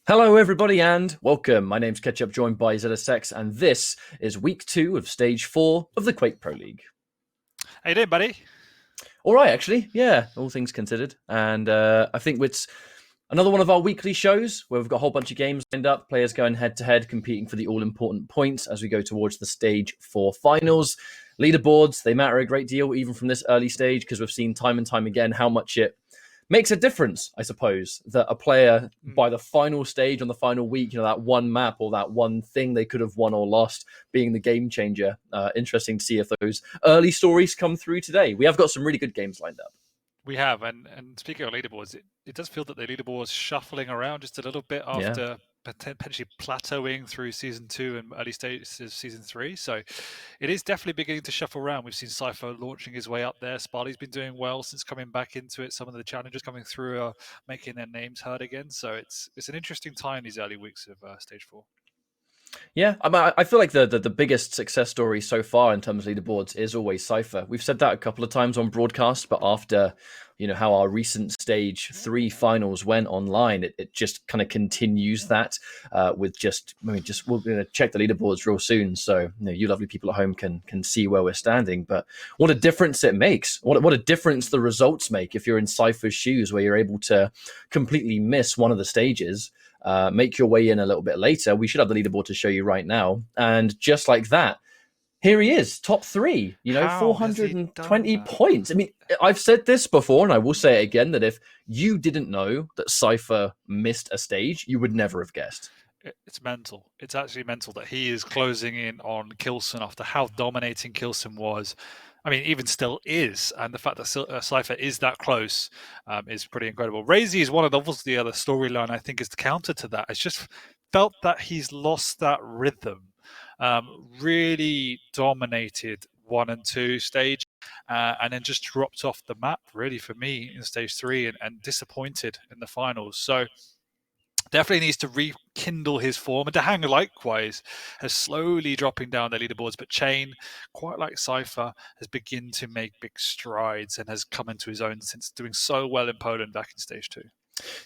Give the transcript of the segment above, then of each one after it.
Hello, everybody, and welcome. My name's Ketchup, joined by ZSX, and this is week 2 of stage 4 of the Quake Pro League. How you doing, buddy? All right, actually, yeah, all things considered. And I think it's another one of our weekly shows where we've got a whole bunch of games lined up, players going head to head, competing for the all important points as we go towards the stage 4 finals. Leaderboards, they matter a great deal, even from this early stage, because we've seen time and time again how much it makes a difference, I suppose, that a player by the final stage on the final week, that one map or that one thing they could have won or lost being the game changer. Interesting to see if those early stories come through today. We have got some really good games lined up. We have, and speaking of leaderboards, it does feel that the leaderboard's shuffling around just a little bit after potentially plateauing through season 2 and early stages of season 3. So it is definitely beginning to shuffle around. We've seen Cypher launching his way up there. Spart1e's been doing well since coming back into it. Some of the challengers coming through are making their names heard again. So it's an interesting time these early weeks of stage 4. Yeah, I feel like the biggest success story so far in terms of leaderboards is always Cypher. We've said that a couple of times on broadcast, but after how our recent stage 3 finals went online, it just kind of continues that with we're going to check the leaderboards real soon, so you lovely people at home can see where we're standing. But what a difference it makes! What a difference the results make if you're in Cypher's shoes, where you're able to completely miss one of the stages. Make your way in a little bit later. We should have the leaderboard to show you right now. And just like that, here he is, top 3, 420 points. I mean, I've said this before, and I will say it again, that if you didn't know that Cypher missed a stage, you would never have guessed. It's mental. It's actually mental that he is closing in on Kilson after how dominating Kilson was. I mean, even still is, and the fact that Cypher is that close is pretty incredible. Razy is one of obviously the other storyline I think is the counter to that. It's just felt that he's lost that rhythm. Really dominated 1 and 2 stage, and then just dropped off the map really for me in stage 3 and disappointed in the finals. So definitely needs to rekindle his form. And Dahang, likewise, has slowly dropping down the leaderboards. But Chain, quite like Cypher, has begun to make big strides and has come into his own since doing so well in Poland back in stage 2.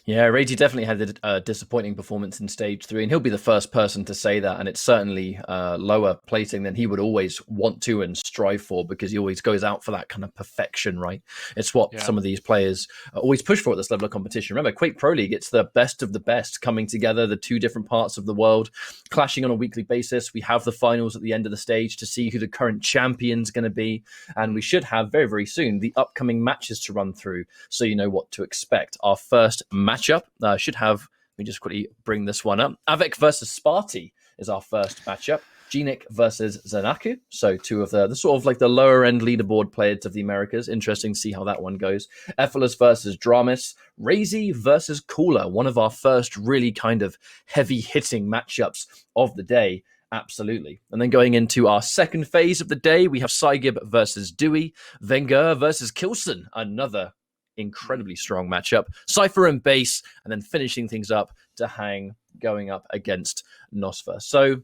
Yeah, Rady definitely had a disappointing performance in stage 3, and he'll be the first person to say that. And it's certainly lower plating than he would always want to and strive for, because he always goes out for that kind of perfection, right? It's what some of these players always push for at this level of competition. Remember, Quake Pro League, it's the best of the best coming together, the two different parts of the world clashing on a weekly basis. We have the finals at the end of the stage to see who the current champion's going to be, and we should have very, very soon the upcoming matches to run through, so you know what to expect. Our first matchup should have, let me just quickly bring this one up. Av3k versus Spart1e is our first matchup. Genic versus Zanaku. So two of the sort of like the lower end leaderboard players of the Americas. Interesting to see how that one goes. Ephelos versus Dramis. Razy versus Cooler. One of our first really kind of heavy hitting matchups of the day. Absolutely. And then going into our second phase of the day, we have Cygib versus Dewey. Wenger versus Kilson. Another incredibly strong matchup. Cypher and Base, and then finishing things up Dahang going up against Nosfer. So,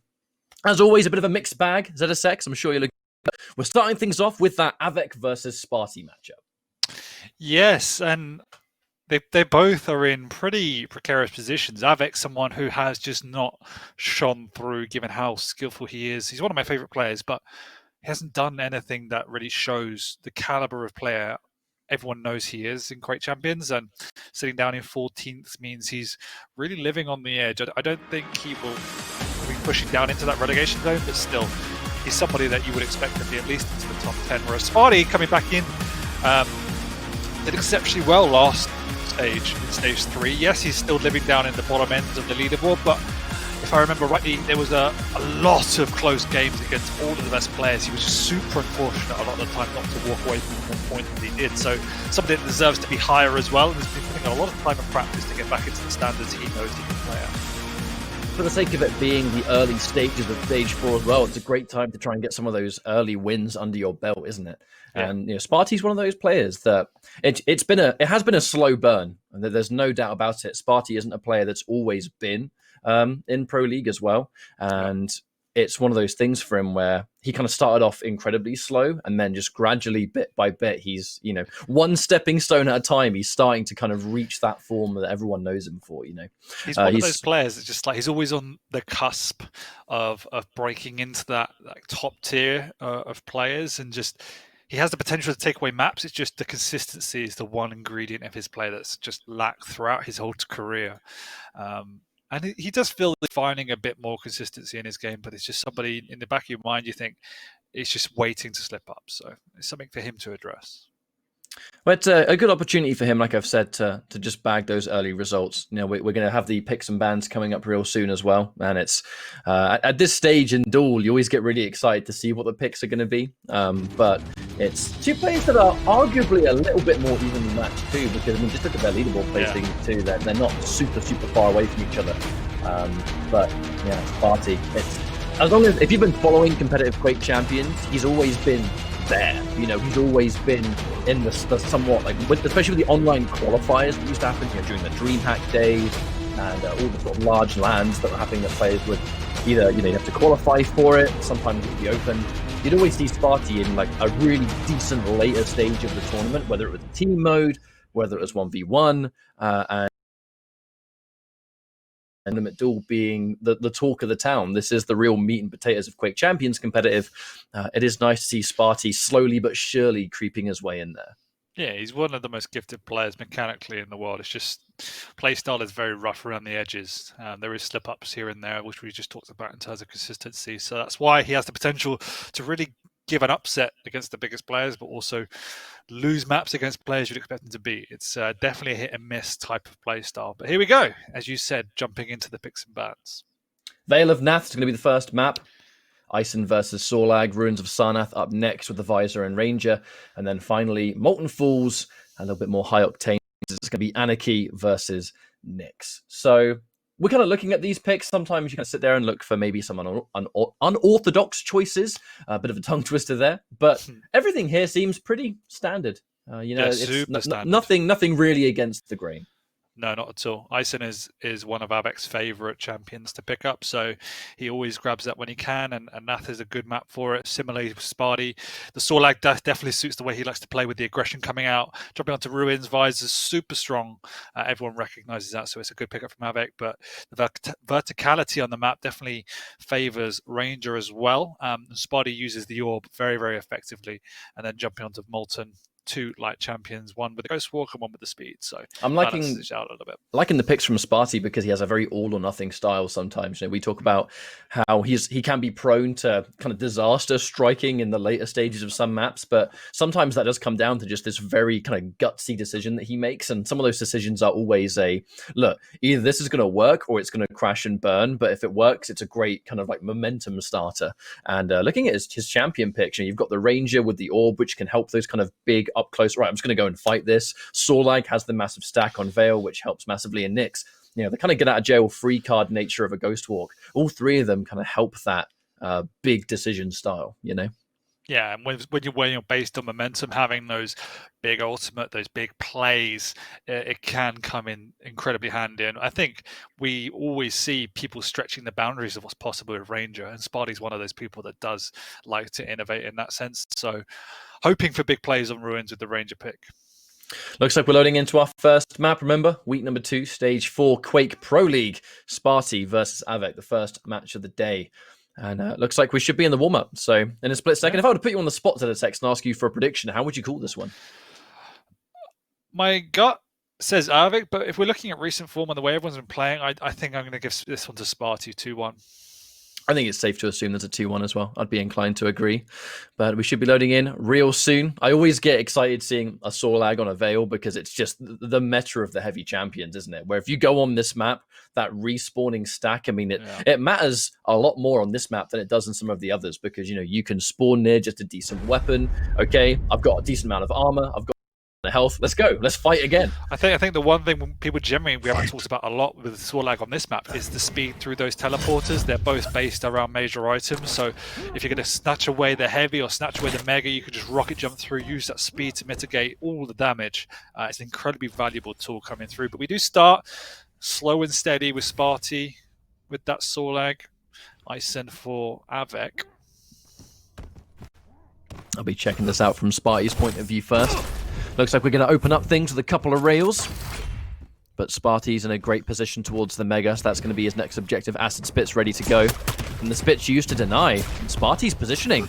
as always, a bit of a mixed bag, ZSX. I'm sure you're looking. We're starting things off with that Av3k versus Spart1e matchup. Yes, and they both are in pretty precarious positions. Av3k, someone who has just not shone through, given how skillful he is. He's one of my favorite players, but he hasn't done anything that really shows the caliber of player everyone knows he is in Quake Champions, and sitting down in 14th means he's really living on the edge. I don't think he will be pushing down into that relegation zone, but still, he's somebody that you would expect to be at least into the top 10. Whereas Spart1e coming back in did exceptionally well last stage, in stage 3. Yes, he's still living down in the bottom end of the leaderboard, but if I remember rightly, there was a lot of close games against all of the best players. He was just super unfortunate a lot of the time not to walk away from the point that he did. So somebody that deserves to be higher as well, and has been putting a lot of time and practice to get back into the standards he knows he can play at. For the sake of it being the early stages of stage 4 as well, it's a great time to try and get some of those early wins under your belt, isn't it? Yeah. And Spart1e's one of those players that it has been a slow burn, and there's no doubt about it. Spart1e isn't a player that's always been in Pro League as well, and it's one of those things for him where he kind of started off incredibly slow, and then just gradually, bit by bit, he's, one stepping stone at a time, he's starting to kind of reach that form that everyone knows him for. He's one of those players that's just like, he's always on the cusp of breaking into that like top tier of players, and just he has the potential to take away maps. It's just the consistency is the one ingredient of his play that's just lacked throughout his whole career. And he does feel like finding a bit more consistency in his game, but it's just somebody in the back of your mind, you think it's just waiting to slip up. So it's something for him to address. Well, it's a good opportunity for him, like I've said, to just bag those early results. We're going to have the picks and bans coming up real soon as well, and it's at this stage in Duel, you always get really excited to see what the picks are going to be. But it's two players that are arguably a little bit more evenly matched too, because just look at their leaderboard placing too. They're not super far away from each other. But yeah, Spart1e. It's as long as if you've been following competitive Quake champions, he's always been there. He's always been in the somewhat especially with the online qualifiers that used to happen during the DreamHack days and all the sort of large lands that were happening that players would either you have to qualify for it, sometimes it would be open. You'd always see Spart1e in a really decent later stage of the tournament, whether it was team mode, whether it was 1v1, and Limit Duel being the talk of the town. This is the real meat and potatoes of Quake Champions competitive. It is nice to see Spart1e slowly but surely creeping his way in there. Yeah, he's one of the most gifted players mechanically in the world. It's just playstyle is very rough around the edges. There is slip-ups here and there, which we just talked about in terms of consistency. So that's why he has the potential to really give an upset against the biggest players, but also lose maps against players you'd expect him to beat. It's definitely a hit and miss type of play style. But here we go, as you said, jumping into the picks and bans. Veil of Nath is going to be the first map. Ison versus Sorlag, Ruins of Sarnath up next with the Visor and Ranger. And then finally, Molten Falls, a little bit more high octane. It's going to be Anarchy versus Nyx. So we're kind of looking at these picks. Sometimes you can sit there and look for maybe some unorthodox choices. A bit of a tongue twister there. But everything here seems pretty standard. It's standard. Nothing really against the grain. No, not at all. Ison is one of Av3k's favourite champions to pick up, so he always grabs that when he can, and Nath is a good map for it. Similarly with Spart1e, the Sorlag definitely suits the way he likes to play with the aggression coming out. Jumping onto Ruins, Visor is super strong. Everyone recognises that, so it's a good pickup from Av3k, but the verticality on the map definitely favours Ranger as well. Spart1e uses the Orb very, very effectively, and then jumping onto Molten, two light champions, one with the Ghost Walk and one with the speed. So I'm liking the picks from Spart1e because he has a very all or nothing style sometimes. We talk about how he can be prone to kind of disaster striking in the later stages of some maps, but sometimes that does come down to just this very kind of gutsy decision that he makes. And some of those decisions are always look, either this is going to work or it's going to crash and burn. But if it works, it's a great kind of momentum starter. And looking at his champion picture, you've got the Ranger with the Orb, which can help those kind of big up close, right, I'm just going to go and fight this. Sorlag has the massive stack on Veil, which helps massively in Nyx. The kind of get out of jail free card nature of a Ghost Walk. All three of them kind of help that big decision style, Yeah, and when you're based on momentum, having those big ultimate, those big plays, it can come in incredibly handy. And I think we always see people stretching the boundaries of what's possible with Ranger, and Spart1e's one of those people that does like to innovate in that sense. So hoping for big plays on Ruins with the Ranger pick. Looks like we're loading into our first map. Remember, week number 2, stage 4, Quake Pro League. Spart1e versus Av3k, the first match of the day. And looks like we should be in the warm-up. So in a split second, if I were to put you on the spot to the text and ask you for a prediction, how would you call this one? My gut says Av3k, but if we're looking at recent form and the way everyone's been playing, I think I'm going to give this one to Spart1e 2-1. I think it's safe to assume there's a 2-1 as well. I'd be inclined to agree. But we should be loading in real soon. I always get excited seeing a Sorlag on a Veil because it's just the meta of the heavy champions, isn't it? Where if you go on this map, that respawning stack, it matters a lot more on this map than it does in some of the others because, you can spawn near just a decent weapon. Okay, I've got a decent amount of armor. I've got health. Let's go. Let's fight again. I think the one thing people generally we haven't talked about a lot with Sorlag on this map is the speed through those teleporters. They're both based around major items, so if you're going to snatch away the heavy or snatch away the mega, you can just rocket jump through, use that speed to mitigate all the damage. It's an incredibly valuable tool coming through. But we do start slow and steady with Spart1e with that Sorlag Ison for Av3k. I'll be checking this out from Spart1e's point of view first. Looks like we're going to open up things with a couple of rails. But Spart1e's in a great position towards the Mega, so that's going to be his next objective. Acid Spit's ready to go. And the Spit's used to deny. And Spart1e's positioning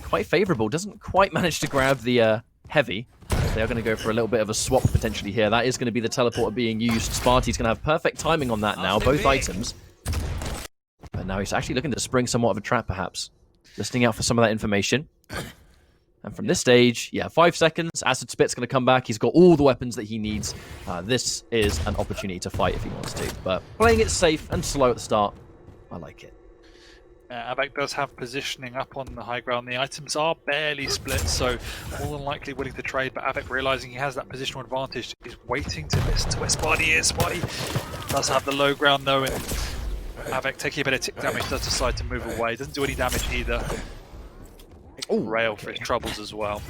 quite favourable. Doesn't quite manage to grab the Heavy. They are going to go for a little bit of a swap potentially here. That is going to be the teleporter being used. Spart1e's going to have perfect timing on that now, both items. But now he's actually looking to spring somewhat of a trap, perhaps. Listening out for some of that information. And from this stage, yeah, 5 seconds. Acid Spit's going to come back. He's got all the weapons that he needs. This is an opportunity to fight if he wants to. But playing it safe and slow at the start, I like it. Av3k does have positioning up on the high ground. The items are barely split, so more than likely willing to trade. But Av3k, realizing he has that positional advantage, is waiting to listen to where Spart1e is. Spart1e does have the low ground though, and Av3k, taking a bit of tick damage, does decide to move away. Doesn't do any damage either. Ooh, rail for his troubles as well.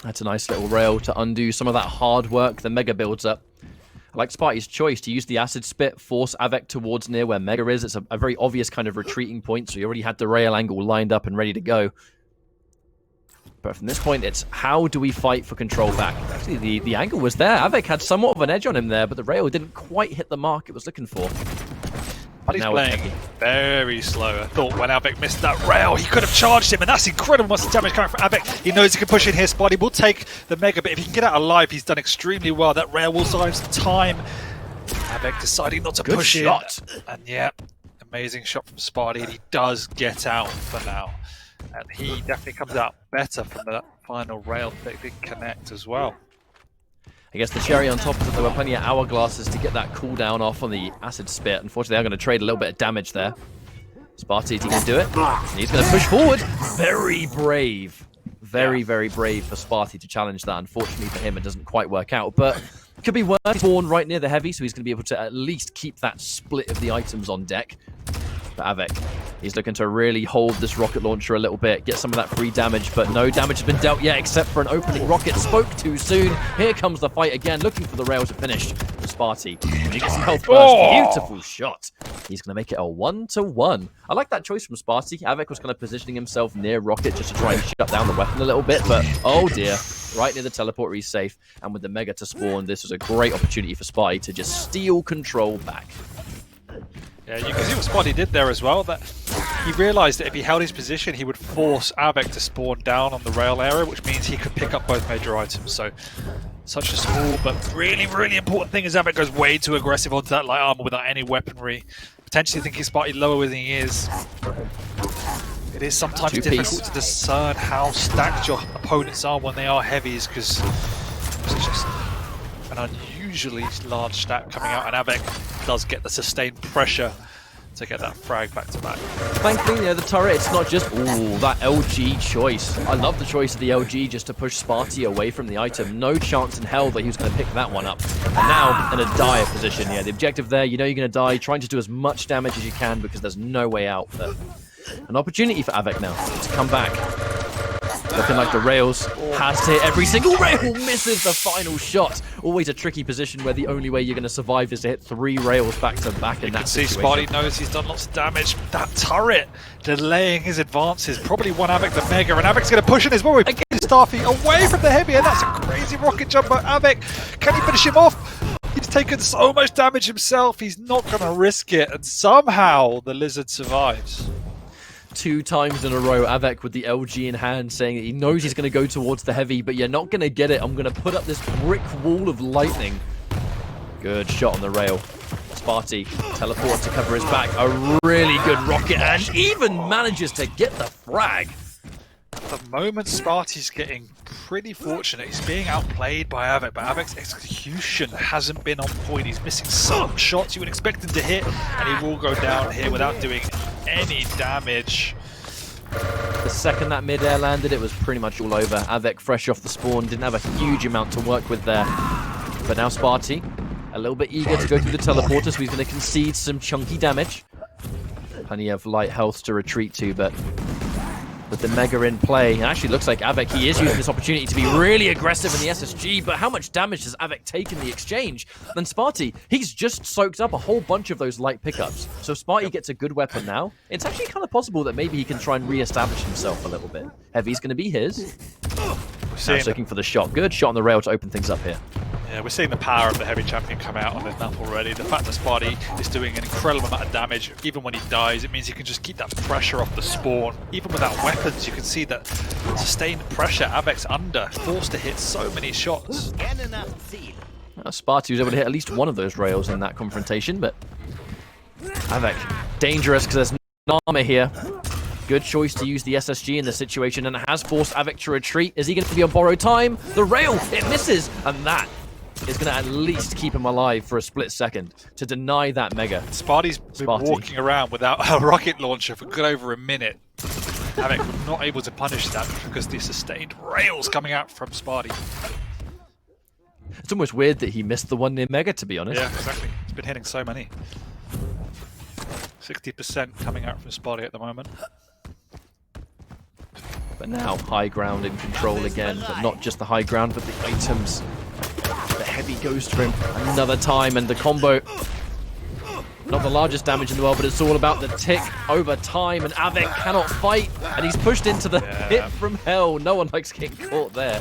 That's a nice little rail to undo some of that hard work the Mega builds up. I like Spart1e's choice to use the Acid Spit, force Av3k towards near where Mega is. It's a very obvious kind of retreating point, so he already had the rail angle lined up and ready to go. But from this point, it's how do we fight for control back? Actually, the angle was there. Av3k had somewhat of an edge on him there, but the rail didn't quite hit the mark it was looking for. But he's playing very slow. I thought when Av3k missed that rail, he could have charged him, and that's incredible much damage coming from Av3k. He knows he can push in here. Spart1e will take the Mega, but if he can get out alive, he's done extremely well. That rail will save some time. Av3k deciding not to push in. And yeah, amazing shot from Spart1e, and he does get out for now. And he definitely comes out better from that final rail that didn't connect as well. I guess the cherry on top is that there were plenty of hourglasses to get that cooldown off on the Acid Spit. Unfortunately, they're going to trade a little bit of damage there. Spart1e can do it. And he's going to push forward. Very brave. Very brave for Spart1e to challenge that. Unfortunately for him, it doesn't quite work out. But it could be worse. He's born right near the Heavy, so he's going to be able to at least keep that split of the items on deck. For Av3k, he's looking to really hold this rocket launcher a little bit, get some of that free damage, but no damage has been dealt yet except for an opening rocket. Spoke too soon. Here comes the fight again, looking for the rail to finish. Spart1e, he gets some health first. Beautiful shot. He's going to make it a 1-1. I like that choice from Spart1e. Av3k was kind of positioning himself near rocket just to try and shut down the weapon a little bit, but oh dear. Right near the teleporter, he's safe. And with the Mega to spawn, this was a great opportunity for Spart1e to just steal control back. Yeah, you can see what Spart1e did there as well, that he realised that if he held his position, he would force Av3k to spawn down on the rail area, which means he could pick up both major items. So, such a small but really important thing is Av3k goes way too aggressive onto that light armor without any weaponry. Potentially thinking Spart1e lower than he is. It is sometimes difficult to discern how stacked your opponents are when they are heavies, because it's just an unusually large stack coming out, and Av3k does get the sustained pressure to get that frag back to back. Thankfully, the turret, it's not just, ooh, that LG choice. I love the choice of the LG just to push Spart1e away from the item. No chance in hell that he was going to pick that one up. And now, in a dire position, yeah, the objective there, you know you're going to die, trying to do as much damage as you can because there's no way out. But an opportunity for Av3k now to come back. Looking like the rails has to hit every single rail, misses the final shot. Always a tricky position where the only way you're going to survive is to hit 3 rails back to back in that situation. Spart1e knows he's done lots of damage. That turret delaying his advances probably won Av3k the Mega, and Av3k's going to push in as well. Again, Starfy away from the Heavy, and that's a crazy rocket jump by Av3k. Can he finish him off? He's taken so much damage himself, he's not going to risk it, and somehow the Lizard survives. 2 times in a row, Av3k with the LG in hand, saying that he knows he's going to go towards the Heavy, but you're not going to get it. I'm going to put up this brick wall of lightning. Good shot on the rail. Spart1e teleports to cover his back. A really good rocket, and even manages to get the frag. At the moment, Spart1e's getting pretty fortunate. He's being outplayed by Av3k, but Av3k's execution hasn't been on point. He's missing some shots you would expect him to hit, and he will go down here without doing any damage. The second that mid-air landed, it was pretty much all over. Av3k fresh off the spawn, didn't have a huge amount to work with there. But now Spart1e, a little bit eager to go through the teleporter, so he's going to concede some chunky damage. Plenty of light health to retreat to, but with the Mega in play. It actually looks like Av3k, he is using this opportunity to be really aggressive in the SSG, but how much damage does Av3k take in the exchange? Then Spart1e, he's just soaked up a whole bunch of those light pickups. So if Spart1e gets a good weapon now, it's actually kind of possible that maybe he can try and re-establish himself a little bit. Heavy's going to be his. Now looking for the shot. Good shot on the rail to open things up here. Yeah, we're seeing the power of the heavy champion come out on this map already. The fact that Spart1e is doing an incredible amount of damage, even when he dies, it means he can just keep that pressure off the spawn. Even without weapons, you can see that sustained pressure. Av3k's under, forced to hit so many shots. Spart1e was able to hit at least one of those rails in that confrontation, but Av3k dangerous because there's no armor here. Good choice to use the SSG in the situation, and it has forced Av3k to retreat. Is he going to be on borrowed time? The rail, it misses, and that is going to at least keep him alive for a split second to deny that Mega. Spart1e's been walking around without a rocket launcher for good over a minute. Av3k not able to punish that because the sustained rails coming out from Spart1e. It's almost weird that he missed the one near Mega, to be honest. Yeah, exactly. He's been hitting so many. 60% coming out from Spart1e at the moment. But now high ground in control again, but not just the high ground, but the items. The heavy goes to him another time, and the combo, not the largest damage in the world, but it's all about the tick over time, and Av3k cannot fight, and he's pushed into the pit from hell. No one likes getting caught there.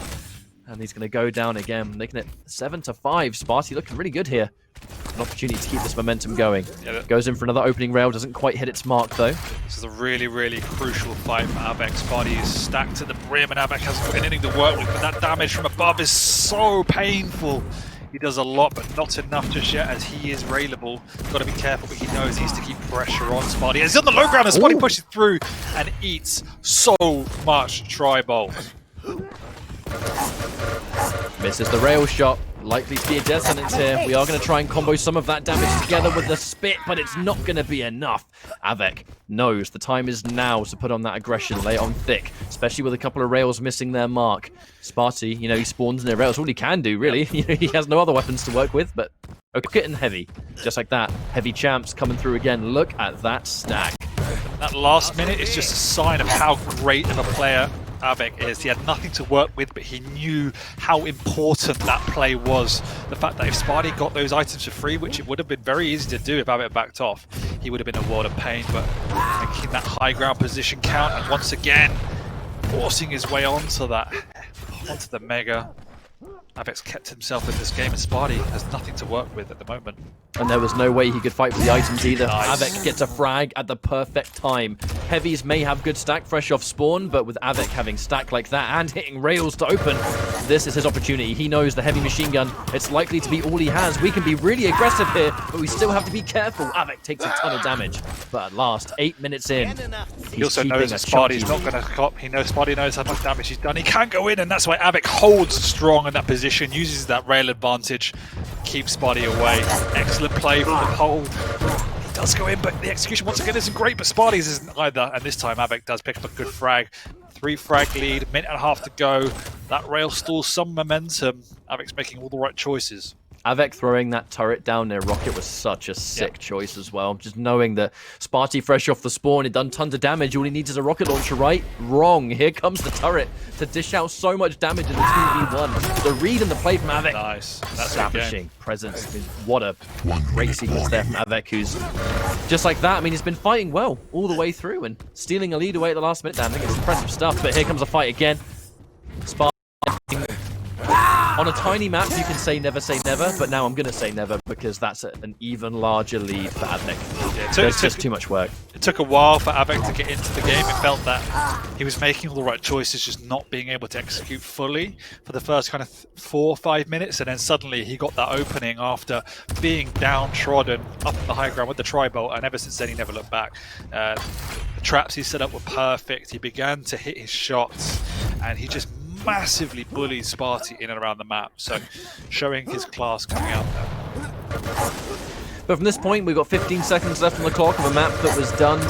And he's going to go down again, making it 7-5. Spart1e looking really good here. An opportunity to keep this momentum going. Yeah, goes in for another opening rail, doesn't quite hit its mark though. This is a really, really crucial fight for Av3k. Spart1e is stacked at the brim, and Av3k hasn't got anything to work with, but that damage from above is so painful. He does a lot, but not enough just yet, as he is railable. Got to be careful, but he knows he needs to keep pressure on Spart1e. He's on the low ground, and Spart1e pushes through and eats so much tri-bolt. Misses the rail shot. Likely to be a death sentence here. We are going to try and combo some of that damage together with the spit, but it's not going to be enough. Av3k knows the time is now to put on that aggression, lay it on thick, especially with a couple of rails missing their mark. Spart1e, you know, he spawns near rails. All he can do, really. You know, he has no other weapons to work with, but okay, and heavy. Just like that. Heavy champs coming through again. Look at that stack. That last minute is just a sign of how great of a player Av3k is. He had nothing to work with, but he knew how important that play was. The fact that if Spart1e got those items for free, which it would have been very easy to do if Av3k backed off, he would have been a world of pain, but making that high ground position count, and once again forcing his way onto the Mega. Av3k's kept himself in this game, and Spart1e has nothing to work with at the moment. And there was no way he could fight for the items either. Nice. Av3k gets a frag at the perfect time. Heavies may have good stack fresh off spawn, but with Av3k having stack like that and hitting rails to open, this is his opportunity. He knows the heavy machine gun, it's likely to be all he has. We can be really aggressive here, but we still have to be careful. Av3k takes a ton of damage. But at last, 8 minutes in, he also knows that Spart1e's not going to cop. He knows Spart1e knows how much damage he's done. He can't go in, and that's why Av3k holds strong in that position, uses that rail advantage, keeps Spart1e away. Excellent play from the pole. He does go in, but the execution once again isn't great, but Spart1e's isn't either, and this time Av3k does pick up a good frag. 3 frag lead, minute and a half to go. That rail stalls some momentum. Av3k's making all the right choices. Av3k throwing that turret down near Rocket was such a sick choice as well. Just knowing that Spart1e fresh off the spawn, had done tons of damage. All he needs is a rocket launcher, right? Wrong. Here comes the turret to dish out so much damage in the 2v1. The read and the play from Av3k. Nice. That's establishing presence. What a great sequence there from Av3k, who's just like that. I mean, he's been fighting well all the way through and stealing a lead away at the last minute. I think it's impressive stuff, but here comes a fight again. Spart1e on a tiny map, you can say never, but now I'm going to say never because that's an even larger lead for Av3k. Yeah, There's just too much work. It took a while for Av3k to get into the game. It felt that he was making all the right choices, just not being able to execute fully for the first kind of 4 or 5 minutes, and then suddenly he got that opening after being downtrodden up the high ground with the tri-bolt, and ever since then he never looked back. The traps he set up were perfect. He began to hit his shots, and he just massively bullied Spart1e in and around the map, so showing his class coming out there. But from this point, we've got 15 seconds left on the clock of a map that was done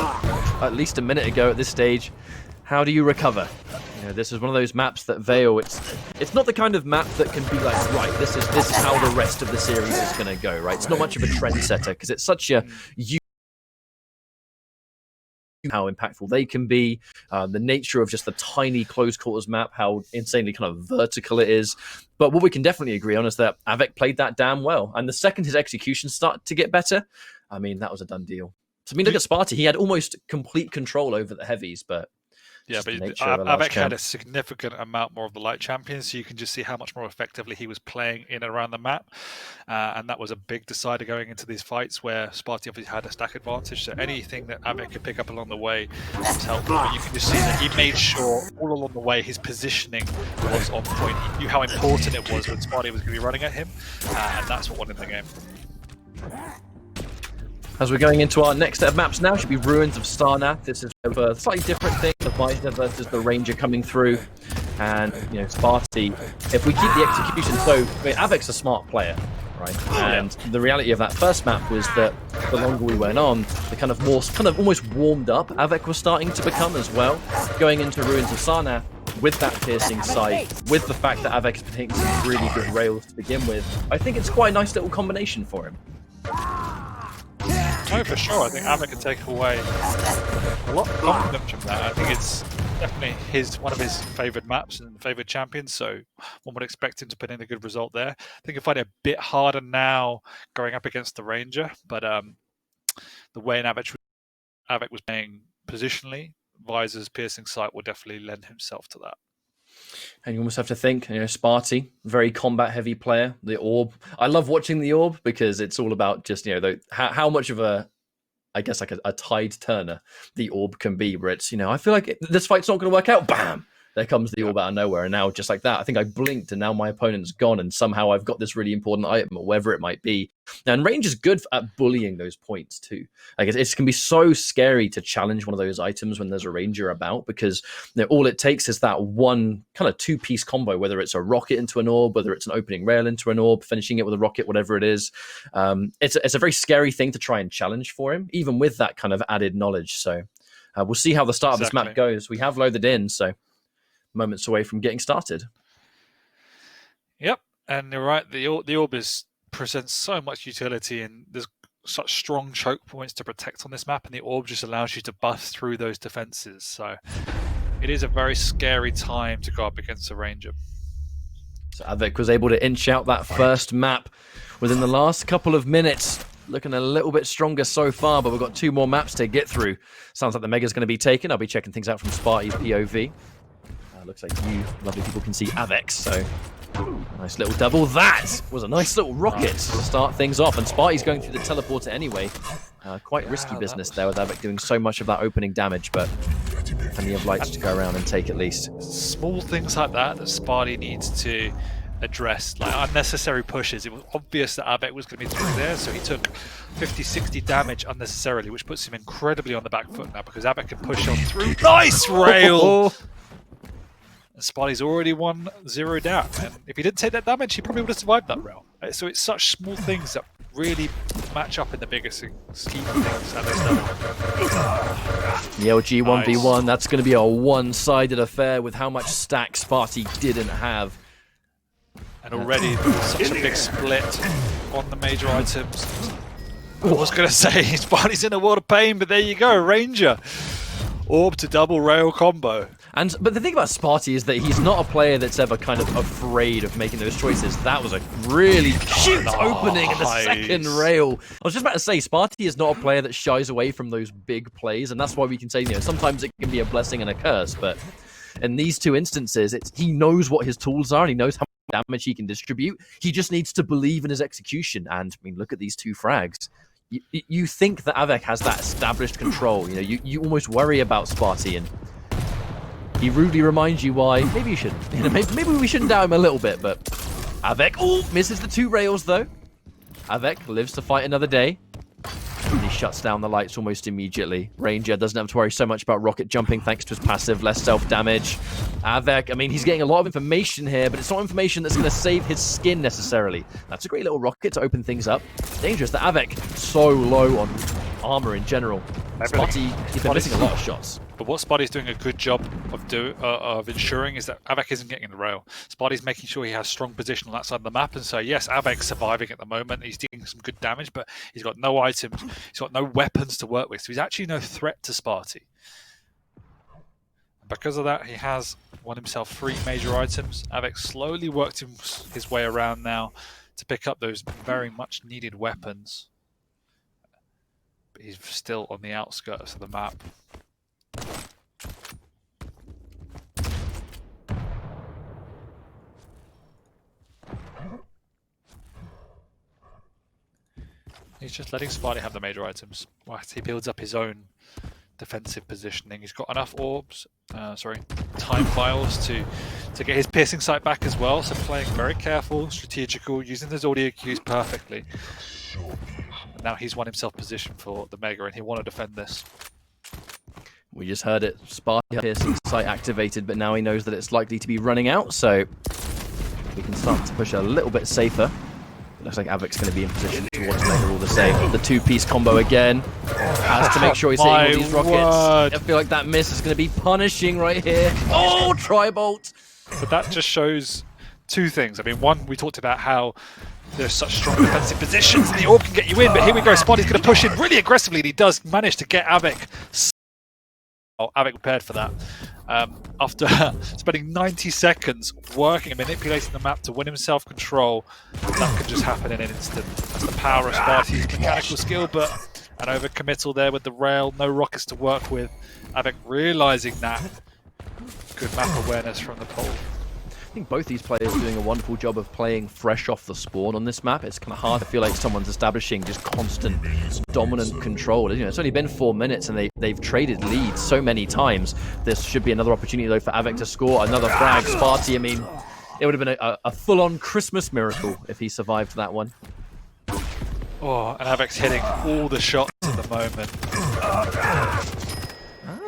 at least a minute ago at this stage. How do you recover? You know, this is one of those maps that Veil, it's not the kind of map that can be like, right, this is how the rest of the series is going to go, right? It's not much of a trendsetter because it's such a how impactful they can be, the nature of just the tiny close quarters map, how insanely kind of vertical it is. But what we can definitely agree on is that Av3k played that damn well. And the second his execution started to get better, I mean, that was a done deal. So, I mean, look at Spart1e. He had almost complete control over the heavies, but yeah, but Av3k had a significant amount more of the light champions, so you can just see how much more effectively he was playing in and around the map. And that was a big decider going into these fights where Spart1e obviously had a stack advantage, so anything that Av3k could pick up along the way was helpful. But you can just see that he made sure all along the way his positioning was on point. He knew how important it was when Spart1e was going to be running at him, and that's what won him the game. As we're going into our next set of maps now, should be Ruins of Sarnath. This is a slightly different thing, the Visor versus the Ranger coming through. And, you know, Spart1e, if we keep the execution, so I mean, Av3k's a smart player, right? And the reality of that first map was that the longer we went on, the kind of almost warmed up Av3k was starting to become as well. Going into Ruins of Sarnath with that piercing sight, with the fact that Av3k's been taking some really good rails to begin with, I think it's quite a nice little combination for him. No, for sure. I think Av3k can take away a lot of confidence from that. I think it's definitely one of his favourite maps and favourite champions, so one would expect him to put in a good result there. I think he'll find it a bit harder now going up against the Ranger, but the way Av3k was playing positionally, Visor's piercing sight will definitely lend himself to that. And you almost have to think, you know, Spart1e, very combat-heavy player. The Orb, I love watching the Orb because it's all about just, you know, how much of a, I guess, like a tide turner the Orb can be, where it's, you know, I feel like this fight's not going to work out. Bam! There comes the Orb out of nowhere, and now just like that, I think I blinked, and now my opponent's gone, and somehow I've got this really important item, or whatever it might be. And Range is good at bullying those points too. Like it can be so scary to challenge one of those items when there's a Ranger about, because you know, all it takes is that one kind of two-piece combo, whether it's a rocket into an orb, whether it's an opening rail into an orb, finishing it with a rocket, whatever it is. It's a very scary thing to try and challenge for him, even with that kind of added knowledge. So we'll see how the start of this map goes. We have loaded in, so moments away from getting started. Yep, and you're right. The orb presents so much utility, and there's such strong choke points to protect on this map, and the orb just allows you to bust through those defenses. So it is a very scary time to go up against a Ranger. So Av3k was able to inch out that first map within the last couple of minutes. Looking a little bit stronger so far, but we've got 2 more maps to get through. Sounds like the Mega's going to be taken. I'll be checking things out from Spart1e's POV. Looks like you lovely people can see Av3k, so nice little double. That was a nice little rocket to start things off, and Spart1e's going through the teleporter anyway. Quite risky business there with Av3k doing so much of that opening damage, but plenty of lights to go around and take at least. Small things like that Spart1e needs to address, like unnecessary pushes. It was obvious that Av3k was going to be through there, so he took 50-60 damage unnecessarily, which puts him incredibly on the back foot now, because Av3k can push on through. Nice rail! And Spart1e's already 1-0 down, and if he didn't take that damage, he probably would have survived that rail. So it's such small things that really match up in the bigger scheme of things at this level. The LG 1v1, that's going to be a one-sided affair with how much stack Spart1e didn't have. And already such a big split on the major items. I was going to say, Spart1e's in a world of pain, but there you go, Ranger. Orb to double rail combo. But the thing about Spart1e is that he's not a player that's ever kind of afraid of making those choices. That was a really cute opening in the second rail. I was just about to say, Spart1e is not a player that shies away from those big plays, and that's why we can say, you know, sometimes it can be a blessing and a curse, but in these 2 instances, he knows what his tools are, and he knows how much damage he can distribute. He just needs to believe in his execution, and I mean, look at these 2 frags. You think that Av3k has that established control. You know, you almost worry about Spart1e, and he rudely reminds you why. Maybe you shouldn't. You know, maybe we shouldn't doubt him a little bit, but Av3k, misses the 2 rails though. Av3k lives to fight another day. And he shuts down the lights almost immediately. Ranger doesn't have to worry so much about rocket jumping thanks to his passive, less self-damage. Av3k, I mean, he's getting a lot of information here, but it's not information that's going to save his skin necessarily. That's a great little rocket to open things up. Dangerous that Av3k so low on armor in general. Spart1e, he's been missing a lot of shots. But what Spart1e's doing a good job of ensuring is that Av3k isn't getting in the rail. Spart1e's making sure he has strong position on that side of the map, and so yes, Av3k's surviving at the moment. He's dealing some good damage, but he's got no items, he's got no weapons to work with, so he's actually no threat to Spart1e. Because of that, he has won himself 3 major items. Av3k slowly worked his way around now to pick up those very much needed weapons. But he's still on the outskirts of the map. He's just letting Spart1e have the major items whilst he builds up his own defensive positioning. He's got enough orbs, time vials to get his piercing sight back as well, so playing very careful, strategical, using his audio cues perfectly. And now he's won himself position for the Mega and he want to defend this. We just heard it, Spart1e piercing sight activated, but now he knows that it's likely to be running out, so we can start to push a little bit safer. Looks like Av3k's going to be in position towards Mega all the same. The 2-piece combo again. Has to make sure he's hitting all these rockets. I feel like that miss is going to be punishing right here. Oh, tri-bolt! But that just shows 2 things. I mean, one, we talked about how there's such strong defensive positions and the orb can get you in, but here we go, Spart1e's going to push in really aggressively, and he does manage to get Av3k. Av3k prepared for that. After spending 90 seconds working and manipulating the map to win himself control, that could just happen in an instant. That's the power of Spart1e's mechanical skill, but an overcommittal there with the rail, no rockets to work with. Av3k realizing that. Good map awareness from the pole. I think both these players are doing a wonderful job of playing fresh off the spawn on this map. It's kind of hard to feel like someone's establishing just constant dominant control. You know, it's only been 4 minutes and they've traded leads so many times. This should be another opportunity though for Av3k to score another frag. Spart1e, I mean, it would have been a full-on Christmas miracle if he survived that one. Oh, and Av3k's hitting all the shots at the moment.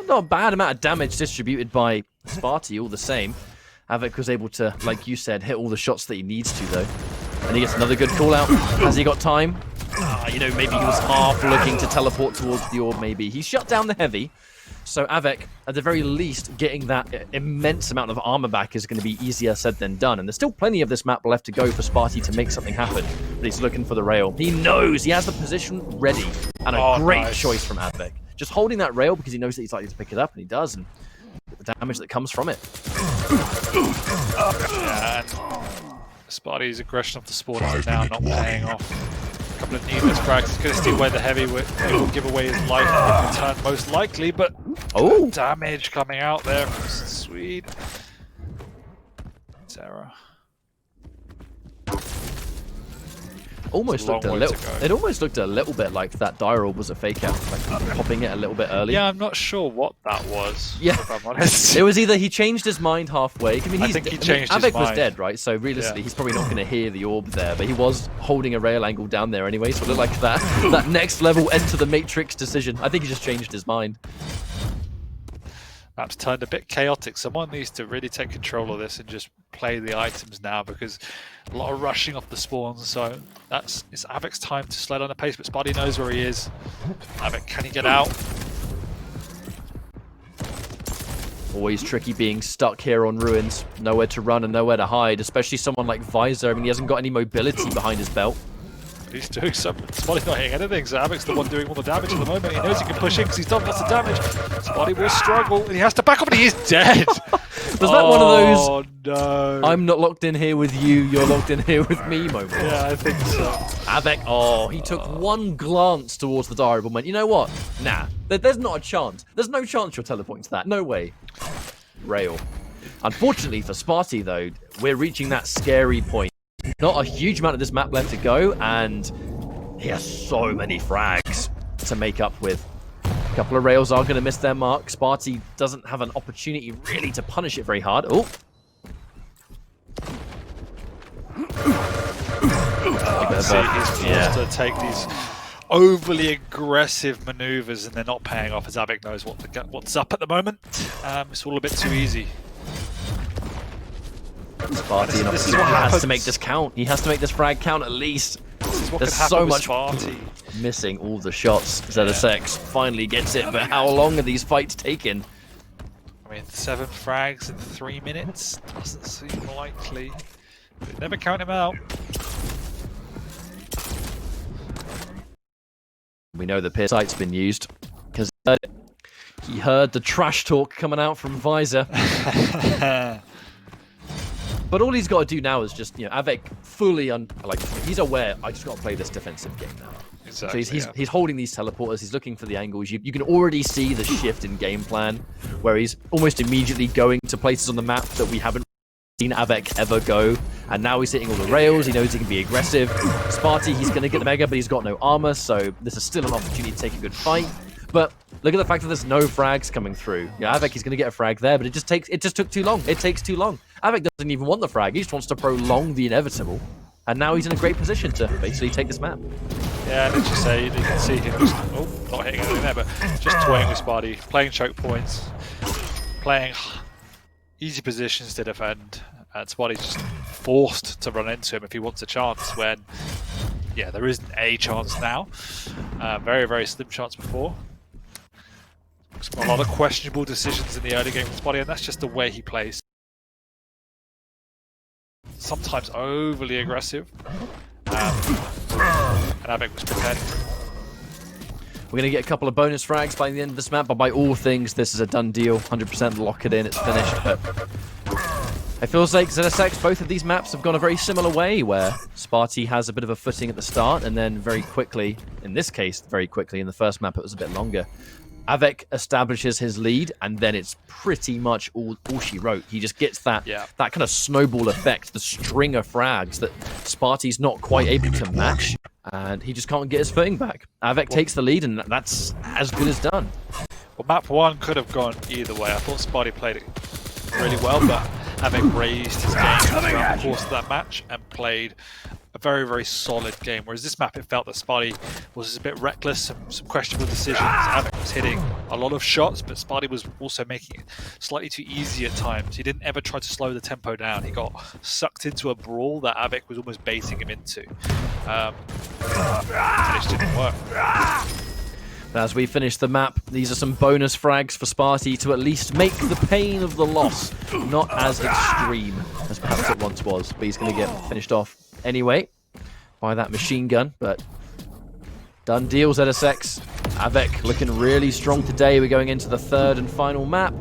Not a bad amount of damage distributed by Spart1e all the same. Av3k was able to, like you said, hit all the shots that he needs to, though. And he gets another good call out. Has he got time? You know, maybe he was half looking to teleport towards the orb, maybe. He shut down the heavy. So Av3k, at the very least, getting that immense amount of armor back is going to be easier said than done. And there's still plenty of this map left to go for Spart1e to make something happen. But he's looking for the rail. He knows he has the position ready. And a great choice from Av3k. Just holding that rail because he knows that he's likely to pick it up, and he does. And the damage that comes from it. Yeah, and Spart1e's aggression off the spawn is now not paying off. A couple of needless frags. He's going to steal away the heavy. It will give away his life in return, most likely, but damage coming out there from Swede. Sarah. Almost looked a little. It almost looked a little bit like that dire orb was a fake out, like popping it a little bit early. Yeah, I'm not sure what that was. Yeah, if I'm honest. It was either he changed his mind halfway. I mean, I think he changed his mind. Av3k was dead, right? So realistically, he's probably not going to hear the orb there, but he was holding a rail angle down there anyway. So it looked like that next level enter the matrix decision. I think he just changed his mind. Map's turned a bit chaotic. Someone needs to really take control of this and just play the items now, because a lot of rushing off the spawns. So it's Av3k's time to sled on the pace, but Spart1e knows where he is. Av3k, can he get out? Always tricky being stuck here on ruins. Nowhere to run and nowhere to hide, especially someone like Visor. I mean, he hasn't got any mobility behind his belt. He's doing something. Spart1e's not hitting anything, so Av3k's the one doing all the damage at the moment. He knows he can push in because he's done lots of damage. Spart1e will struggle, and he has to back up, and he is dead. Was that one of those, oh no, I'm not locked in here with you, you're locked in here with me moments? Yeah, I think so. Av3k, he took one glance towards the diary and went, you know what? Nah, there's not a chance. There's no chance you're teleporting to that. No way. Rail. Unfortunately for Spart1e, though, we're reaching that scary point. Not a huge amount of this map left to go, and he has so many frags to make up with. A couple of rails are going to miss their mark. Spart1e doesn't have an opportunity really to punish it very hard. Oh. He's forced to take these overly aggressive maneuvers, and they're not paying off as Av3k knows what's up at the moment. It's all a bit too easy. Spart1e has to make this count. He has to make this frag count at least. This is is what There's can happen so with much Spart1e. missing all the shots. ZSX finally gets it, but how long are these fights taking? I mean, 7 frags in 3 minutes doesn't seem likely. But never count him out. We know the Pierce sight's been used because he heard the trash talk coming out from Visor. But all he's got to do now is just, Av3k fully he's aware. I just got to play this defensive game now. Exactly. So he's holding these teleporters. He's looking for the angles. You can already see the shift in game plan, where he's almost immediately going to places on the map that we haven't seen Av3k ever go. And now he's hitting all the rails. He knows he can be aggressive. Spart1e, he's going to get the mega, but he's got no armor, so this is still an opportunity to take a good fight. But look at the fact that there's no frags coming through. Av3k is going to get a frag there, but it just took too long. It takes too long. Av3k doesn't even want the frag. He just wants to prolong the inevitable. And now he's in a great position to basically take this map. Yeah, let's just say you can see him just, not hitting anything there, but just toying with Spart1e, playing choke points, playing easy positions to defend, and Spart1e's just forced to run into him if he wants a chance when, yeah, there isn't a chance now. Very, very slim chance before. A lot of questionable decisions in the early game with Spart1e, and that's just the way he plays. Sometimes overly aggressive. And Av3k was prepared. We're going to get a couple of bonus frags by the end of this map, but by all things, this is a done deal. 100% lock it in, it's finished. But it feels like ZSX, both of these maps have gone a very similar way, where Spart1e has a bit of a footing at the start, and then very quickly, in this case, very quickly, in the first map it was a bit longer, Av3k establishes his lead, and then it's pretty much all she wrote. He just gets that kind of snowball effect, the string of frags that Spart1e's not quite able to match, and he just can't get his footing back. Av3k takes the lead, and that's as good as done. Well, map 1 could have gone either way. I thought Spart1e played it really well, but Av3k raised his game throughout the course of that match and played a very, very solid game. Whereas this map, it felt that Spart1e was a bit reckless, some questionable decisions. Av3k was hitting a lot of shots, but Spart1e was also making it slightly too easy at times. He didn't ever try to slow the tempo down. He got sucked into a brawl that Av3k was almost baiting him into. And it just didn't work. As we finish the map, these are some bonus frags for Spart1e to at least make the pain of the loss not as extreme as perhaps it once was. But he's going to get finished off anyway by that machine gun. But done deal, ZSX. Av3k looking really strong today. We're going into the third and final map.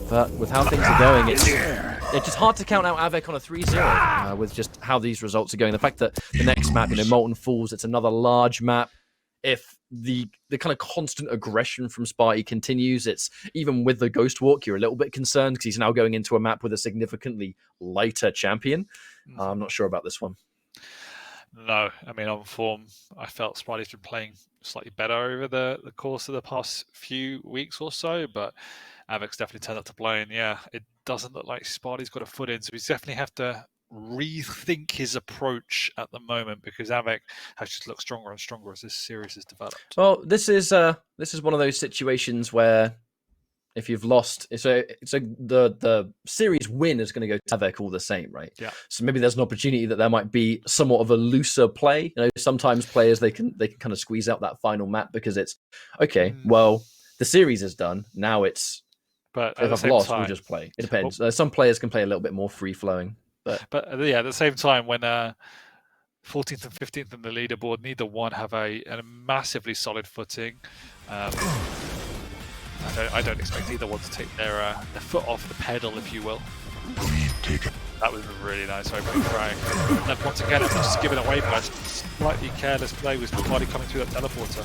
But with how things are going, it's just hard to count out Av3k on a 3-0 with just how these results are going. The fact that the next map, Molten Falls, it's another large map. If the kind of constant aggression from Spart1e continues, it's even with the Ghost Walk, you're a little bit concerned because he's now going into a map with a significantly lighter champion. I'm not sure about this one. No, I mean, on form, I felt Spart1e's been playing slightly better over the course of the past few weeks or so, but Av3k's definitely turned up to play, and yeah, it doesn't look like Spart1e's got a foot in, so he's definitely have to rethink his approach at the moment because Av3k has just looked stronger and stronger as this series has developed. Well, this is one of those situations where if you've lost, so the series win is going to go to Av3k all the same, right? Yeah. So maybe there's an opportunity that there might be somewhat of a looser play. Sometimes players they can kind of squeeze out that final map because it's okay. Well, the series is done now. It's but if I've lost, we'll just play. It depends. Well, some players can play a little bit more free flowing. But yeah, at the same time, when 14th and 15th in the leaderboard, neither one have a massively solid footing. I don't expect either one to take their foot off the pedal, if you will. That was a really nice opening frag. And then once again, it's just given away by a slightly careless play with Spart1e coming through that teleporter.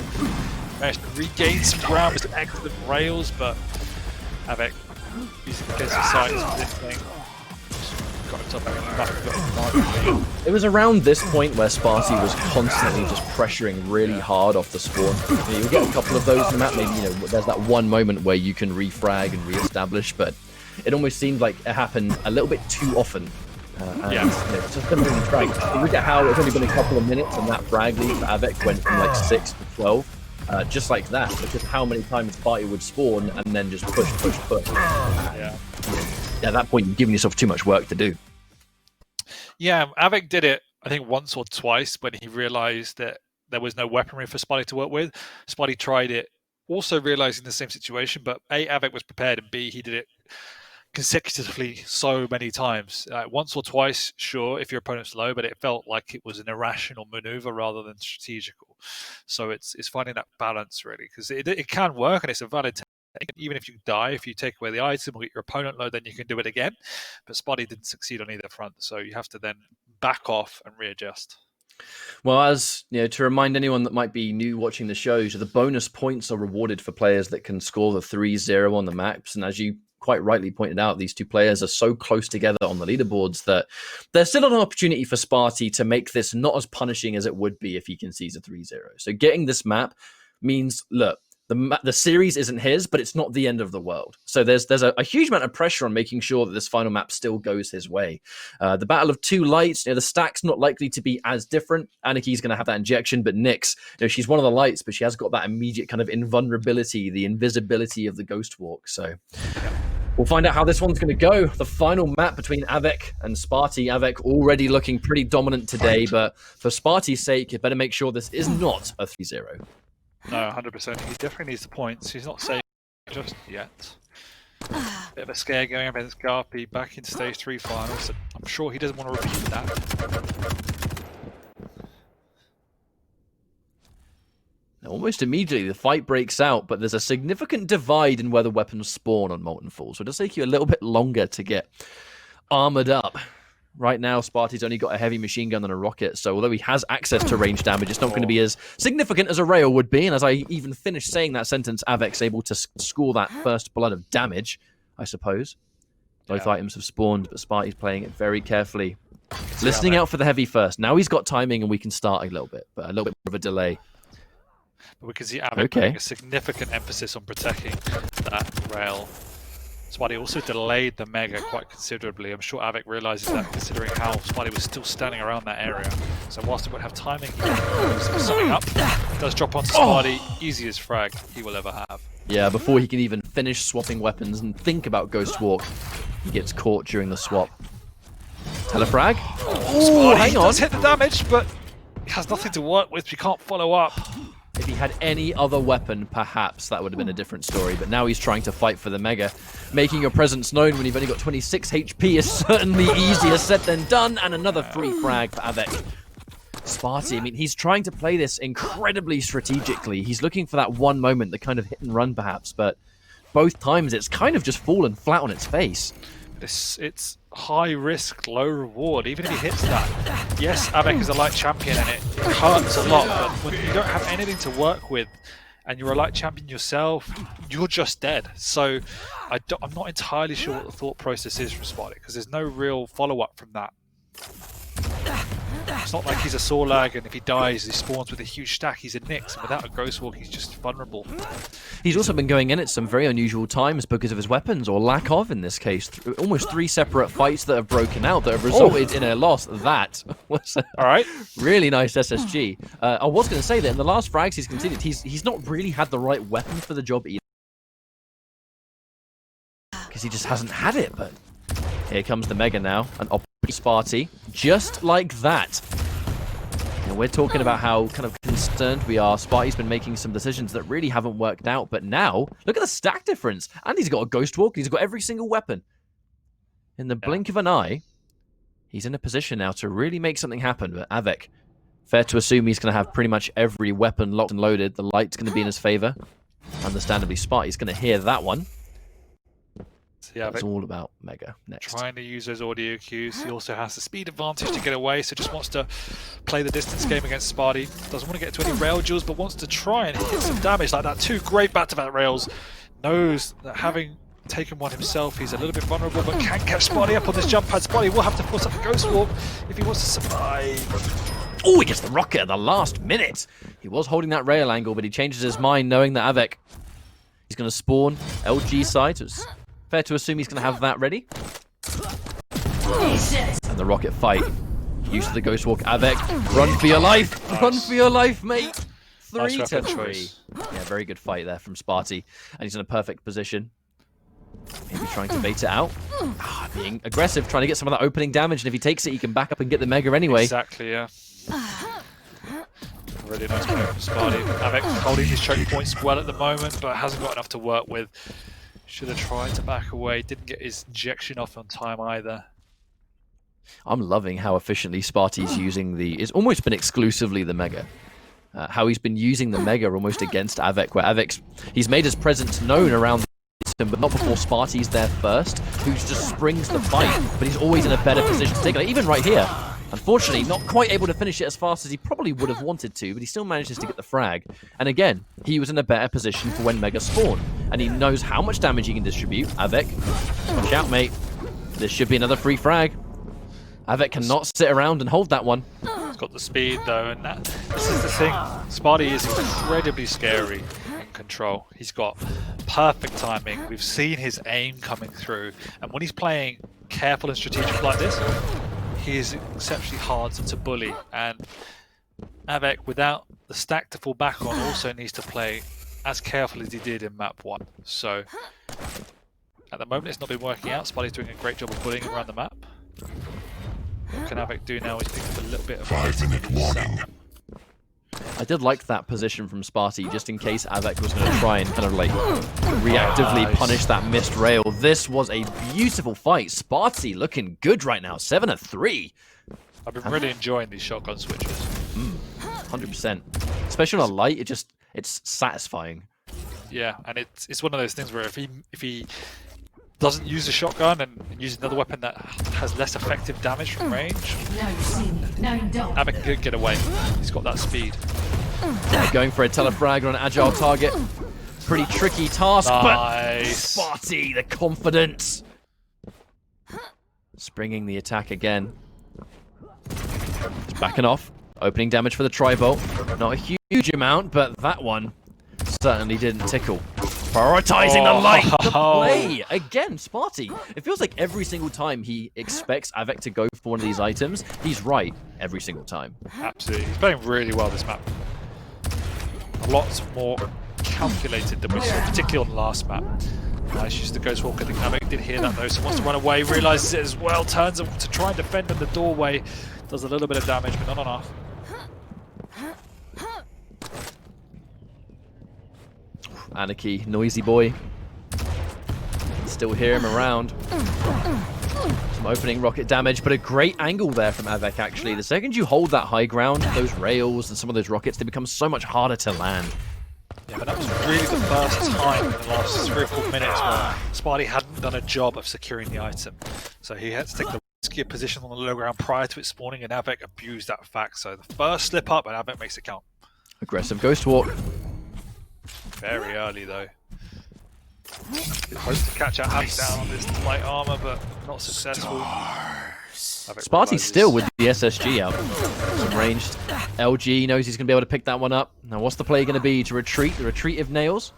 Managed to regain some ground with some excellent rails, but Av3k using the case of sights for this thing. It was around this point where Spart1e was constantly just pressuring really hard off the spawn. You'll get a couple of those in the map. Maybe there's that one moment where you can refrag and re-establish, but it almost seemed like it happened a little bit too often. Just limiting frags. Look at how it's only been a couple of minutes, and that frag lead for Av3k went from like 6 to 12. Just like that, because how many times Spart1e would spawn and then just push. At that point, you've given yourself too much work to do. Yeah, Av3k did it I think once or twice when he realized that there was no weaponry for Spart1e to work with, Spart1e tried it, also realizing the same situation, but A, Av3k was prepared, and B, he did it consecutively so many times. Once or twice, sure, if your opponent's low, but it felt like it was an irrational maneuver rather than strategical. So it's finding that balance, really, because it can work, and it's a valid technique. Even if you die, if you take away the item or get your opponent low, then you can do it again. But Spart1e didn't succeed on either front, so you have to then back off and readjust. Well, as you know, to remind anyone that might be new watching the show, so the bonus points are rewarded for players that can score the 3-0 on the maps. And as you quite rightly pointed out, these two players are so close together on the leaderboards that there's still an opportunity for Spart1e to make this not as punishing as it would be if he concedes a 3-0. So getting this map means, look, the series isn't his, but it's not the end of the world. So there's a huge amount of pressure on making sure that this final map still goes his way. The Battle of Two Lights, the stack's not likely to be as different. Aniki's going to have that injection, but Nyx, she's one of the lights, but she has got that immediate kind of invulnerability, the invisibility of the Ghost Walk. So we'll find out how this one's going to go. The final map between Av3k and Spart1e. Av3k already looking pretty dominant today, but for Spart1e's sake, you better make sure this is not a 3-0. No, 100%. He definitely needs the points. He's not safe just yet. Bit of a scare going up against Garpy back in stage 3 finals. I'm sure he doesn't want to repeat that. Almost immediately, the fight breaks out, but there's a significant divide in where the weapons spawn on Molten Fall. So it does take you a little bit longer to get armored up. Right now, Spart1e's only got a heavy machine gun and a rocket, so although he has access to range damage, it's not going to be as significant as a rail would be. And as I even finished saying that sentence, Av3k's able to score that first blood of damage, I suppose. Both items have spawned, but Spart1e's playing it very carefully. Listening out for the heavy first. Now he's got timing and we can start a little bit, but a little bit more of a delay. But we can see Av3k putting a significant emphasis on protecting that rail. Spart1e also delayed the Mega quite considerably. I'm sure Av3k realizes that, considering how Spart1e was still standing around that area. So whilst he won't have timing, he's summing up. Does drop onto Spart1e, easiest frag he will ever have. Yeah, before he can even finish swapping weapons and think about Ghost Walk, he gets caught during the swap. Telefrag? Oh, hang on. Does hit the damage, but he has nothing to work with. He can't follow up. If he had any other weapon, perhaps that would have been a different story. But now he's trying to fight for the Mega. Making your presence known when you've only got 26 HP is certainly easier said than done. And another free frag for Av3k. Spart1e, I mean, he's trying to play this incredibly strategically. He's looking for that one moment, the kind of hit and run perhaps. But both times it's kind of just fallen flat on its face. It's high risk, low reward. Even if he hits that, yes, Av3k is a light champion and it hurts a lot, but when you don't have anything to work with and you're a light champion yourself, you're just dead. So I'm not entirely sure what the thought process is from Spart1e, because there's no real follow-up from that. It's not like he's a Sorlag and if he dies, he spawns with a huge stack. He's a Nyx, and without a Ghost Walk, he's just vulnerable. He's also been going in at some very unusual times because of his weapons, or lack of in this case. Almost 3 separate fights that have broken out that have resulted in a loss. That was a really nice SSG. I was going to say that in the last frags he's conceded, he's not really had the right weapon for the job either. Because he just hasn't had it, but here comes the Mega now, and Spart1e, just like that. And we're talking about how kind of concerned we are. Spart1e's been making some decisions that really haven't worked out, but now, look at the stack difference. And he's got a Ghost Walk, he's got every single weapon. In the blink of an eye, he's in a position now to really make something happen, but Av3k, fair to assume he's going to have pretty much every weapon locked and loaded. The light's going to be in his favor. Understandably, Spart1e's going to hear that one. Yeah, it's all about Mega next. Trying to use those audio cues. He also has the speed advantage to get away, so just wants to play the distance game against Spart1e. Doesn't want to get to any rail duels, but wants to try and hit some damage like that. 2 great back-to-back rails. Knows that having taken one himself, he's a little bit vulnerable, but can catch Spart1e up on this jump pad. Spart1e will have to force up the Ghost Walk if he wants to survive. Oh, he gets the rocket at the last minute. He was holding that rail angle, but he changes his mind knowing that Av3k, he's going to spawn LG side. So it's fair to assume he's going to have that ready. And the rocket fight. Use of the Ghost Walk. Av3k, run for your life. Nice. Run for your life, mate. 3-3. Yeah, very good fight there from Spart1e. And he's in a perfect position. Maybe trying to bait it out. Being aggressive, trying to get some of that opening damage, and if he takes it, he can back up and get the Mega anyway. Exactly, yeah. Really nice play from Spart1e. Av3k holding his choke points well at the moment, but hasn't got enough to work with. Should have tried to back away. Didn't get his injection off on time either. I'm loving how efficiently Spart1e's using the... It's almost been exclusively the Mega. How he's been using the Mega almost against Av3k, where Av3k's... He's made his presence known around the system, but not before Spart1e's there first, who just springs the fight, but he's always in a better position to take it. Even right here, unfortunately, not quite able to finish it as fast as he probably would have wanted to, but he still manages to get the frag. And again, he was in a better position for when Mega spawn, and he knows how much damage he can distribute. Av3k, watch out, mate. This should be another free frag. Av3k cannot sit around and hold that one. He's got the speed though, and this is the thing. Spart1e is incredibly scary in control. He's got perfect timing. We've seen his aim coming through, and when he's playing careful and strategic like this, he is exceptionally hard to bully. And Av3k, without the stack to fall back on, also needs to play as careful as he did in map 1. So at the moment, it's not been working out. Spart1e's doing a great job of bullying around the map. What can Av3k do now is pick up a little bit of 5-minute warning. I did like that position from Spart1e, just in case Av3k was going to try and kind of like reactively punish that missed rail. This was a beautiful fight. Spart1e looking good right now, 7-3. I've been really enjoying these shotgun switches. 100%. Especially on a light, it's satisfying. Yeah, and it's one of those things where if he doesn't use a shotgun and uses another weapon that has less effective damage from range, Av3k could get away. He's got that speed. Yeah, going for a telefrag on an agile target. Pretty tricky task, nice. But Spart1e, the confidence. Springing the attack again. It's backing off. Opening damage for the tri-bolt. Not a huge amount, but that one certainly didn't tickle. Prioritizing the light, the play! Again, Spart1e. It feels like every single time he expects Av3k to go for one of these items, he's right every single time. Absolutely. He's playing really well this map. A lot more calculated than we saw, particularly on the last map. Nice use the Ghost Walker. I think Av3k did hear that though, so wants to run away, realizes it as well, turns to try and defend in the doorway. Does a little bit of damage, but not enough. Anarchy, noisy boy. Still hear him around. Some opening rocket damage, but a great angle there from Av3k actually. The second you hold that high ground, those rails and some of those rockets, they become so much harder to land. Yeah, but that was really the first time in the last 3 or 4 minutes where Spart1e hadn't done a job of securing the item. So he had to take the riskier position on the low ground prior to it spawning, and Av3k abused that fact. So the first slip up, and Av3k makes it count. Aggressive Ghost Walk. Very early though. He hopes to catch Av3k down on this light armor, but not successful. Spart1e still with the SSG out. Some ranged LG knows he's going to be able to pick that one up. Now what's the play going to be? To retreat? The retreat of nails?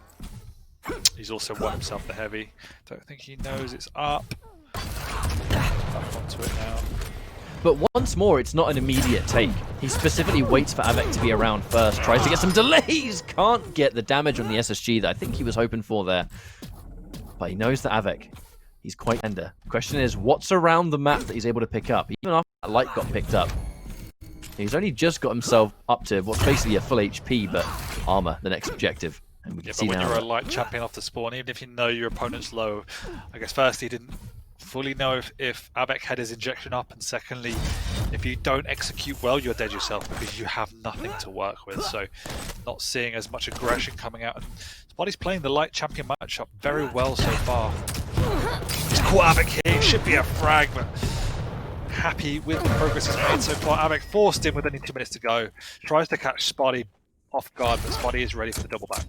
He's also won himself the heavy. Don't think he knows it's up. Back onto it now. But once more, it's not an immediate take. He specifically waits for Av3k to be around first, tries to get some delays, can't get the damage on the SSG that I think he was hoping for there. But he knows that Av3k, he's quite tender. Question is, what's around the map that he's able to pick up? Even after that light got picked up, he's only just got himself up to what's basically a full HP, but armor, the next objective. And we can see but when now you're a light champion off the spawn, even if you know your opponent's low, I guess first he didn't fully know if Av3k had his injection up, and secondly, if you don't execute well, you're dead yourself because you have nothing to work with. So not seeing as much aggression coming out, and Spart1e's playing the light champion matchup very well so far. He's caught Av3k here, should be a frag, but happy with the progress he's made so far. Av3k forced him with only 2 minutes to go, tries to catch Spart1e off guard, but Spart1e is ready for the double back.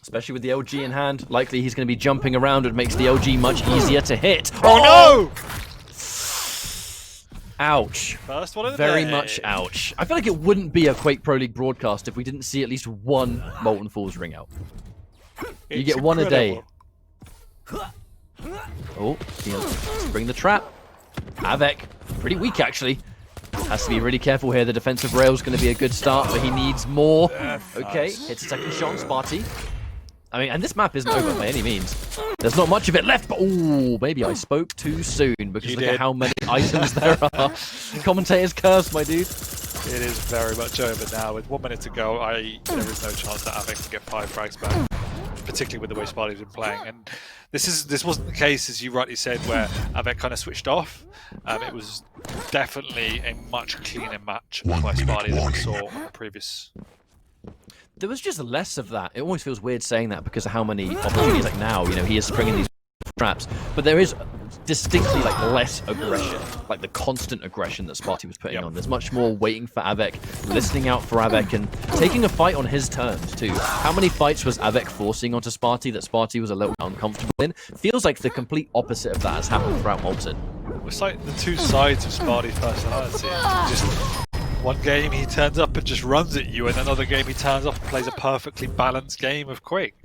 Especially with the LG in hand, likely he's going to be jumping around, and makes the LG much easier to hit. Oh no! Ouch. First one of the Very day. much ouch. I feel like it wouldn't be a Quake Pro League broadcast if we didn't see at least one Molten Falls ring out. You get one a day. Oh, bring the trap. Av3k, pretty weak actually. Has to be really careful here. The defensive rail's going to be a good start, but he needs more. Okay, hits a second shot on Spart1e. I mean, and this map isn't over by any means. There's not much of it left, but maybe I spoke too soon because look at how many items there are. Commentator's curse, my dude. It is very much over now. With 1 minute to go, there is no chance that Av3k can get 5 frags back, particularly with the way Spart1e's been playing. And this wasn't the case, as you rightly said, where Av3k kind of switched off. It was definitely a much cleaner match by Spart1e than we saw on the previous. There was just less of that. It always feels weird saying that because of how many opportunities, like now, he is springing these traps, but there is distinctly less aggression, like the constant aggression that Spart1e was putting on. There's much more waiting for Av3k, listening out for Av3k, and taking a fight on his terms too. How many fights was Av3k forcing onto Spart1e that Spart1e was a little uncomfortable in? Feels like the complete opposite of that has happened throughout Molten. It's like the two sides of Spart1e's personality. Just one game he turns up and just runs at you, and another game he turns up and plays a perfectly balanced game of Quake,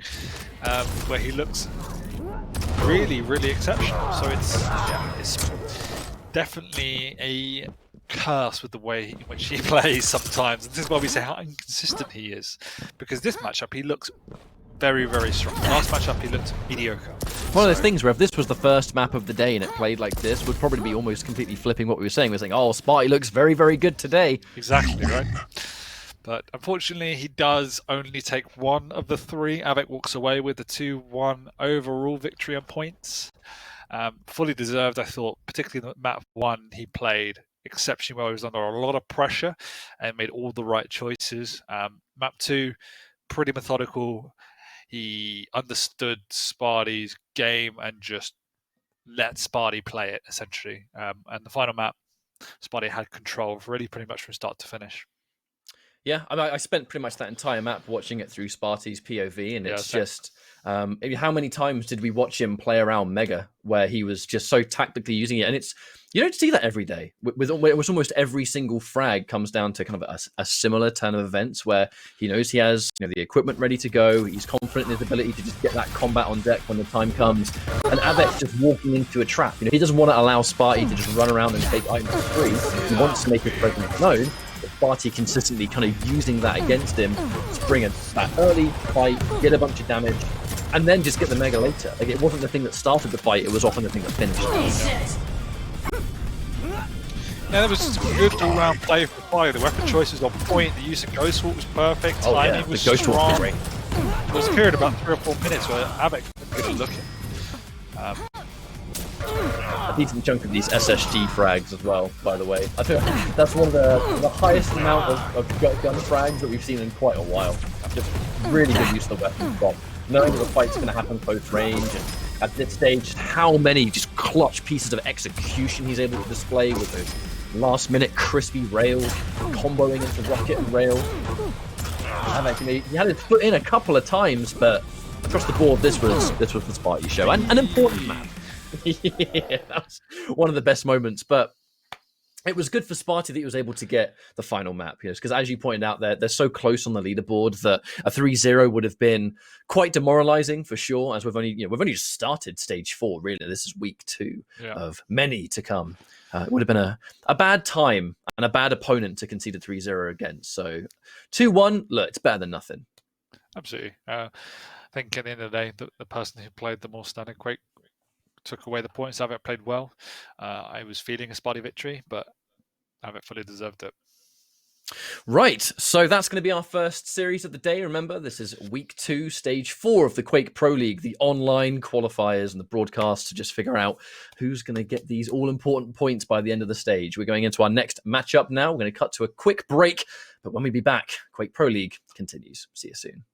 where he looks really, really exceptional. So it's definitely a curse with the way in which he plays sometimes. And this is why we say how inconsistent he is, because this matchup he looks very, very strong. Last matchup he looked mediocre. One of those things where if this was the first map of the day and it played like this, would probably be almost completely flipping what we were saying. We're saying, oh, Spart1e looks very, very good today. Exactly, right? But unfortunately, he does only take one of the 3. Av3k walks away with the 2-1 overall victory on points. Fully deserved, I thought, particularly in map 1, he played exceptionally well. He was under a lot of pressure and made all the right choices. Map 2, pretty methodical. He understood Spart1e's game and just let Spart1e play it, essentially. And the final map, Spart1e had control really pretty much from start to finish. Yeah, I spent pretty much that entire map watching it through Spart1e's POV, and it's just... how many times did we watch him play around Mega, where he was just so tactically using it? And you don't see that every day. With almost every single frag comes down to kind of a similar turn of events where he knows he has the equipment ready to go. He's confident in his ability to just get that combat on deck when the time comes. And Av3k just walking into a trap. He doesn't want to allow Spart1e to just run around and take items for free. He wants to make his presence known. Spart1e consistently kind of using that against him to bring that early fight, get a bunch of damage, and then just get the Mega later. Like, it wasn't the thing that started the fight, it was often the thing that finished it. Yeah, that was good all-round play for Spart1e. The weapon choice was on point, the use of Ghost Walk was perfect, timing was Ghost Walk was strong. great. There was a period of about 3 or 4 minutes where Av3k was good at looking. A decent chunk of these SSG frags as well, by the way. I think that's one of the highest amount of gun frags that we've seen in quite a while. Just really good use of the weapon from knowing that the fight's going to happen close range, and at this stage, how many just clutch pieces of execution he's able to display with those last-minute crispy rails, comboing into rocket and rail. He had his foot in a couple of times, but across the board, this was the Spart1e show, and an important map. Yeah, that was one of the best moments, but it was good for Spart1e that he was able to get the final map, because as you pointed out, they're so close on the leaderboard that a 3-0 would have been quite demoralizing for sure, as we've only just started stage 4, really. This is week 2 of many to come. It would have been a bad time and a bad opponent to concede a 3-0 against. So 2-1, look, it's better than nothing. Absolutely. I think at the end of the day, the person who played the more stunning Quake took away the points. Av3k played well. I was feeling a Spart1e victory, but Av3k fully deserved it. Right, so that's going to be our first series of the day. Remember, this is week 2, stage 4 of the Quake Pro League, the online qualifiers and the broadcast to just figure out who's going to get these all-important points by the end of the stage. We're going into our next matchup now. We're going to cut to a quick break, but when we be back, Quake Pro League continues. See you soon.